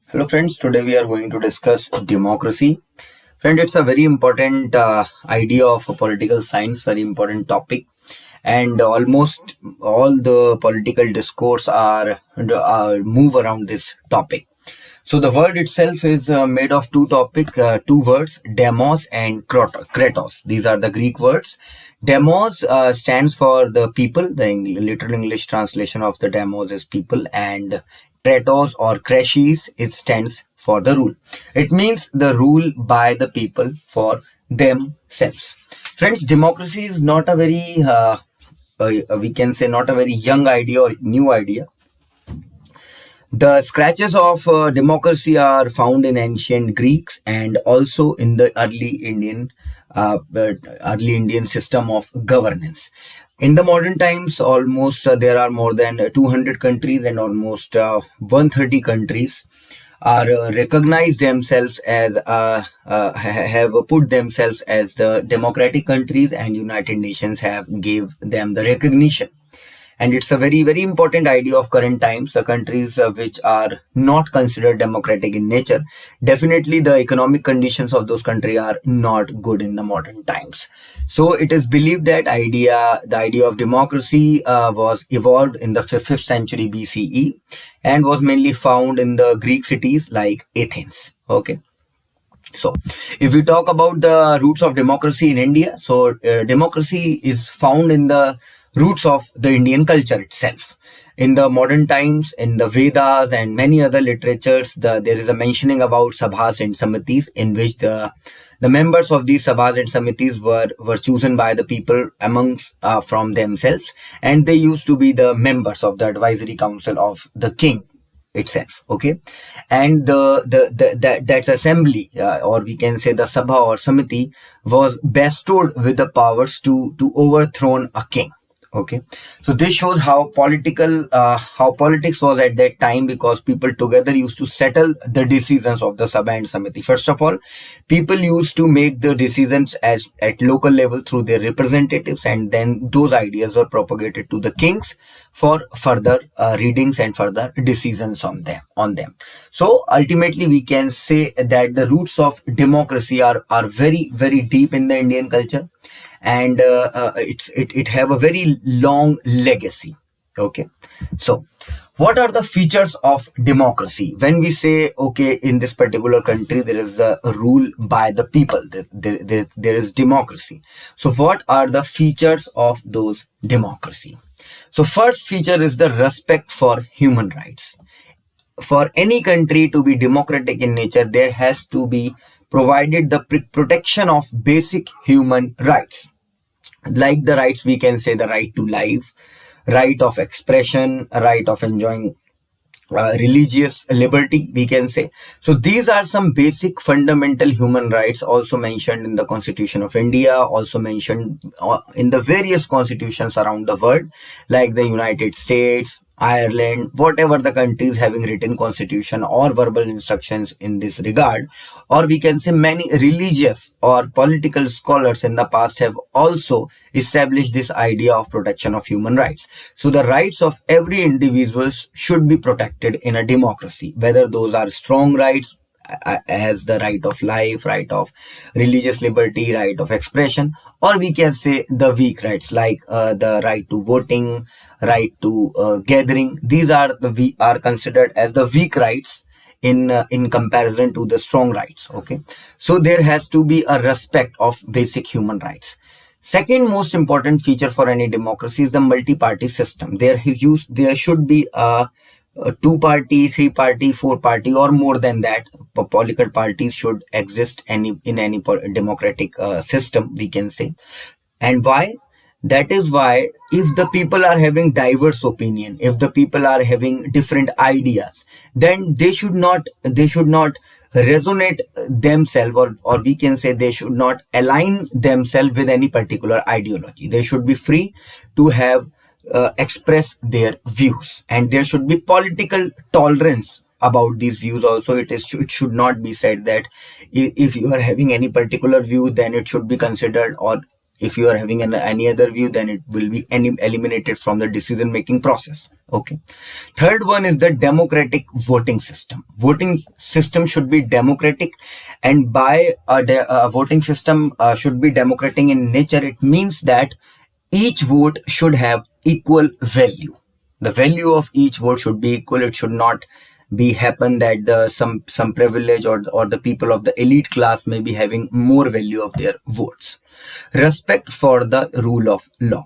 Hello friends, today we are going to discuss democracy. Friend, it's a very important idea of a political science, very important topic, and almost all the political discourse are move around this topic. So the word itself is made of two words, demos and kratos. These are the Greek words. Demos stands for the people. The literal English translation of the demos is people, and kratos or kreshis, it stands for the rule. It means the rule by the people for themselves. Friends, democracy is not a very we can say not a very young idea or new idea. The scratches of democracy are found in ancient Greeks and also in the early Indian system of governance. In the modern times, almost there are more than 200 countries and almost 130 countries are recognized themselves as have put themselves as the democratic countries, and United Nations have gave them the recognition. And it's a very important idea of current times. The countries which are not considered democratic in nature, definitely the economic conditions of those countries are not good in the modern times. So it is believed that the idea of democracy was evolved in the 5th century BCE and was mainly found in the Greek cities like Athens. Okay. So, if we talk about the roots of democracy in India, so democracy is found in the roots of the Indian culture itself. In the modern times, in the Vedas and many other literatures, there is a mentioning about Sabhas and Samitis, in which the members of these Sabhas and Samitis were chosen by the people amongst from themselves, and they used to be the members of the advisory council of the king itself. Okay. And that assembly, or we can say the Sabha or Samiti, was bestowed with the powers to overthrow a king. Okay. So this shows how politics was at that time, because people together used to settle the decisions of the Sabha and Samiti. First of all, people used to make the decisions at local level through their representatives, and then those ideas were propagated to the kings for further readings and further decisions on them. So ultimately we can say that the roots of democracy are very deep in the Indian culture, and it have a very long legacy. Okay. So what are the features of democracy? When we say, okay, in this particular country there is a rule by the people, there is democracy. So what are the features of those democracy? So first feature is the respect for human rights. For any country to be democratic in nature, there has to be provided the protection of basic human rights, like the rights, we can say the right to life, right of expression, right of enjoying religious liberty, we can say. So these are some basic fundamental human rights, also mentioned in the Constitution of India, also mentioned in the various constitutions around the world, like the United States, Ireland, whatever the countries having written constitution or verbal instructions in this regard. Or we can say many religious or political scholars in the past have also established this idea of protection of human rights. So the rights of every individual should be protected in a democracy, whether those are strong rights as the right of life, right of religious liberty, right of expression, or we can say the weak rights, like the right to voting, right to gathering. These we are considered as the weak rights in comparison to the strong rights. Okay. So there has to be a respect of basic human rights. Second most important feature for any democracy is the multi-party system. There should be a two-party, three-party, four-party, or more than that. Political parties should exist in any democratic system, we can say. And why? That is why, if the people are having diverse opinion, if the people are having different ideas, then they should not resonate themselves, or we can say they should not align themselves with any particular ideology. They should be free to have express their views, and there should be political tolerance about these views also. It should not be said that if you are having any particular view, then it should be considered, or If you are having any other view, then it will be eliminated from the decision making process. Okay. Third one is the democratic voting system. Voting system should be democratic, and by a voting system should be democratic in nature. It means that each vote should have equal value. The value of each vote should be equal. It should not be happen that some privilege or the people of the elite class may be having more value of their votes. Respect for the rule of law.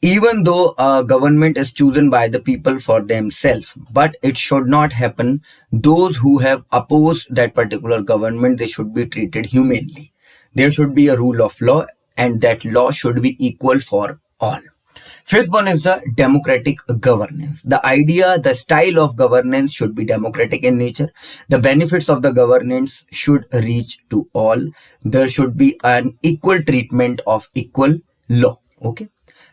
Even though a government is chosen by the people for themselves, but it should not happen. Those who have opposed that particular government, they should be treated humanely. There should be a rule of law, and that law should be equal for all. Fifth one is the democratic governance. The idea, the style of governance should be democratic in nature. The benefits of the governance should reach to all. There should be an equal treatment of equal law. Okay.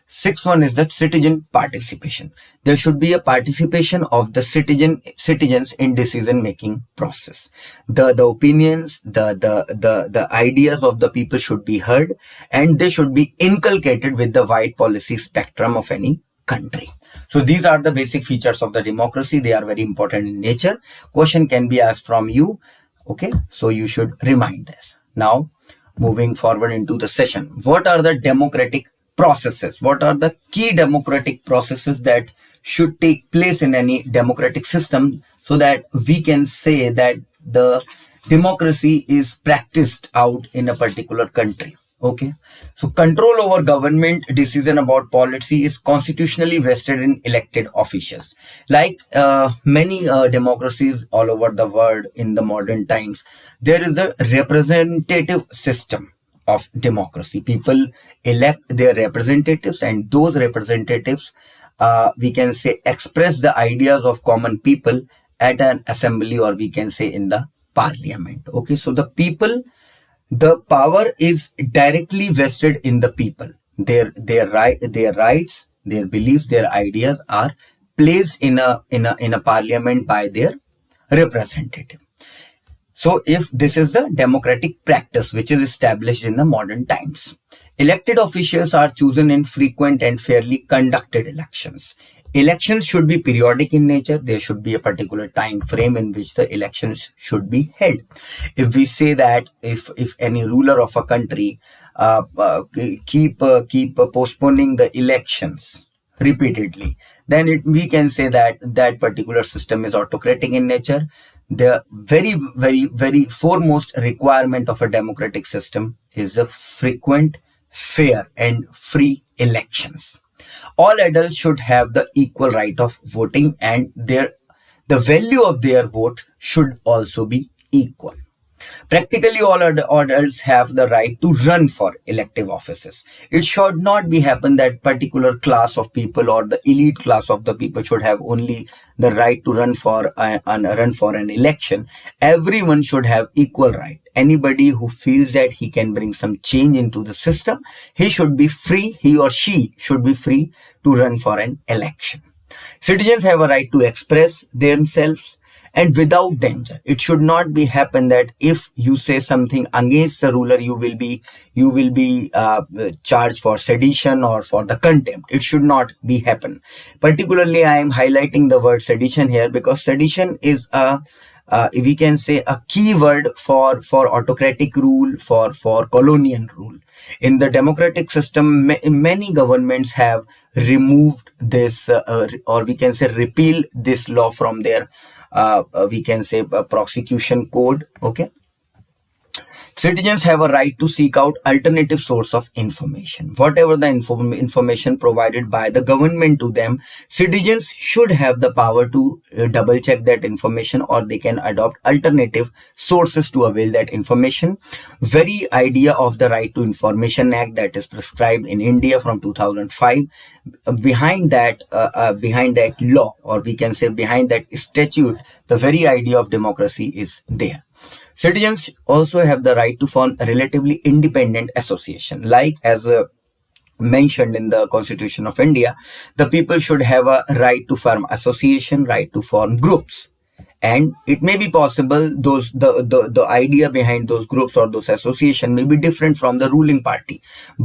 Sixth one is that citizen participation. There should be a participation of the citizens in decision making process. The opinions, the ideas of the people should be heard, and they should be inculcated with the wide policy spectrum of any country. So these are the basic features of the democracy. They are very important in nature. Question can be asked from you. Okay, so you should remind this. Now, moving forward into the session, what are the democratic processes? What are the key democratic processes that should take place in any democratic system, so that we can say that the democracy is practiced out in a particular country? Okay, so control over government decision about policy is constitutionally vested in elected officials. Like many democracies all over the world in the modern times, there is a representative system of democracy. People elect their representatives, and those representatives, we can say, express the ideas of common people at an assembly, or we can say in the parliament. Okay, so the people, the power is directly vested in the people. Their rights, their beliefs, their ideas are placed in a parliament by their representative. So if this is the democratic practice which is established in the modern times, elected officials are chosen in frequent and fairly conducted elections. Elections should be periodic in nature. There should be a particular time frame in which the elections should be held. If we say that if any ruler of a country keep postponing the elections repeatedly, then we can say that that particular system is autocratic in nature. The very foremost requirement of a democratic system is a frequent, fair, and free elections. All adults should have the equal right of voting, and the value of their vote should also be equal. Practically all adults have the right to run for elective offices. It should not be happen that particular class of people or the elite class of the people should have only the right to run for an election. Everyone should have equal right. Anybody who feels that he can bring some change into the system, he or she should be free to run for an election. Citizens have a right to express themselves and without danger. It should not be happen that if you say something against the ruler, you will be charged for sedition or for the contempt. It should not be happen. Particularly, I am highlighting the word sedition here because sedition is we can say a key word for autocratic rule, for colonial rule. In the democratic system, many governments have removed this or we can say repeal this law from their we can say prosecution code. Okay. Citizens have a right to seek out alternative source of information. Whatever the information provided by the government to them, citizens should have the power to double check that information, or they can adopt alternative sources to avail that information. Very idea of the Right to Information Act that is prescribed in India from 2005, behind that law, or we can say behind that statute, the very idea of democracy is there. Citizens also have the right to form a relatively independent association. Like as mentioned in the Constitution of India, the people should have a right to form association, right to form groups. and it may be possible those the idea behind those groups or those association may be different from the ruling party,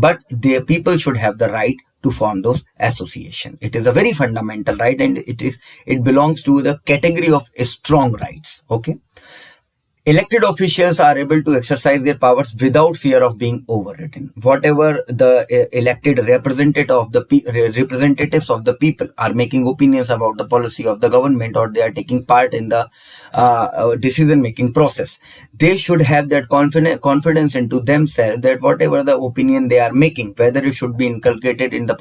but the people should have the right to form those association. It is a very fundamental right, and it belongs to the category of strong rights. Okay. Elected officials are able to exercise their powers without fear of being overridden. Whatever the elected representatives of the people are making opinions about the policy of the government, or they are taking part in the decision making process, they should have that confidence into themselves that whatever the opinion they are making, whether it should be inculcated in the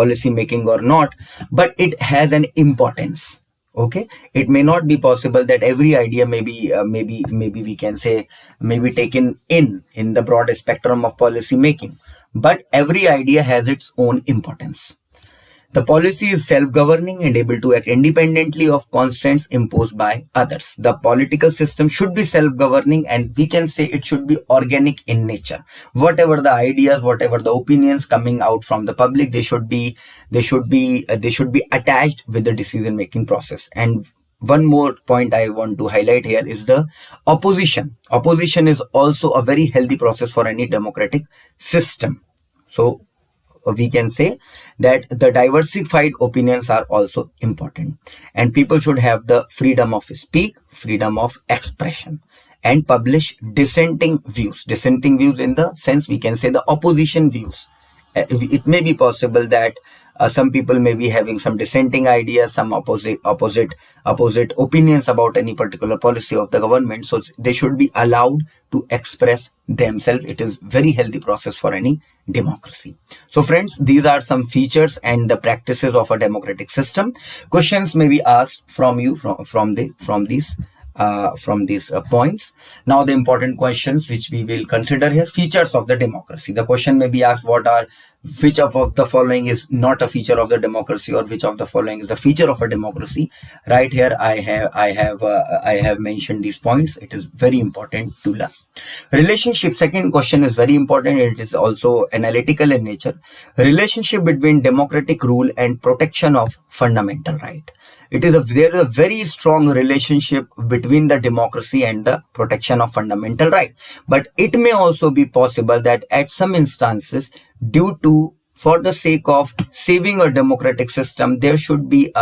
policy making or not, but it has an importance. Okay, it may not be possible that every idea maybe we can say may be taken in the broad spectrum of policy making, but every idea has its own importance. The policy is self-governing and able to act independently of constraints imposed by others. The political system should be self-governing, and we can say it should be organic in nature. Whatever the ideas, whatever the opinions coming out from the public, they should be attached with the decision-making process. And one more point I want to highlight here is the opposition. Opposition is also a very healthy process for any democratic system. So we can say that the diversified opinions are also important, and people should have the freedom of speak, freedom of expression, and publish dissenting views in the sense we can say the opposition views. It may be possible that some people may be having some dissenting ideas, some opposite opinions about any particular policy of the government, so they should be allowed to express themselves. It is very healthy process for any democracy. So friends, these are some features and the practices of a democratic system. Questions may be asked from you from these points. Now the important questions which we will consider here: features of the democracy. The question may be asked, which of the following is not a feature of the democracy, or which of the following is a feature of a democracy. Right here I have mentioned these points. It is very important to learn. Relationship, second question is very important. It is also analytical in nature. Relationship between democratic rule and protection of fundamental right. There is a very strong relationship between the democracy and the protection of fundamental right. But it may also be possible that at some instances, for the sake of saving a democratic system, there should be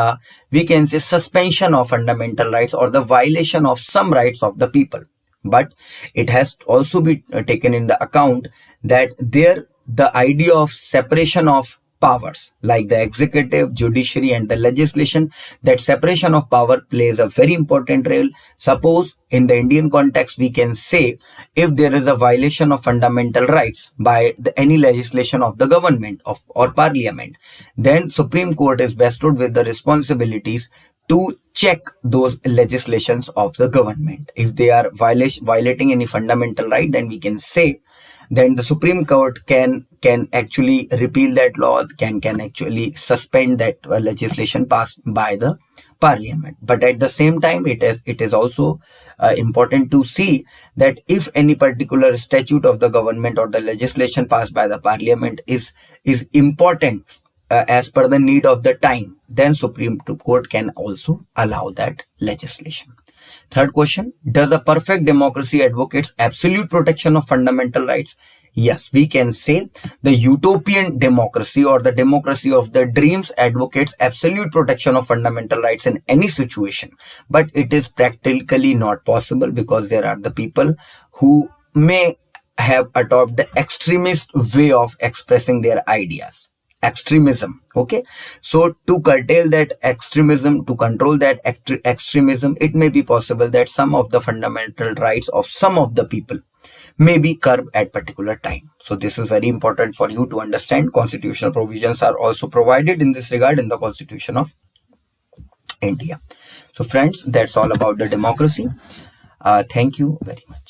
we can say suspension of fundamental rights or the violation of some rights of the people. But it has also be taken in the account that the idea of separation of powers, like the executive, judiciary, and the legislation, that separation of power plays a very important role. Suppose in the Indian context, we can say if there is a violation of fundamental rights by any legislation of the government or parliament, then Supreme Court is vested with the responsibilities to check those legislations of the government. If they are violating any fundamental right, then we can say then the Supreme Court can actually repeal that law, can actually suspend that legislation passed by the parliament. But at the same time, it is also important to see that if any particular statute of the government or the legislation passed by the parliament is important as per the need of the time, then Supreme Court can also allow that legislation. Third question, does a perfect democracy advocates absolute protection of fundamental rights? Yes, we can say the utopian democracy or the democracy of the dreams advocates absolute protection of fundamental rights in any situation. But it is practically not possible because there are the people who may have adopted the extremist way of expressing their ideas. Extremism. Okay, so to curtail that extremism, to control that extremism, it may be possible that some of the fundamental rights of some of the people may be curbed at particular time. So this is very important for you to understand. Constitutional provisions are also provided in this regard in the Constitution of India. So friends, that's all about the democracy. Thank you very much.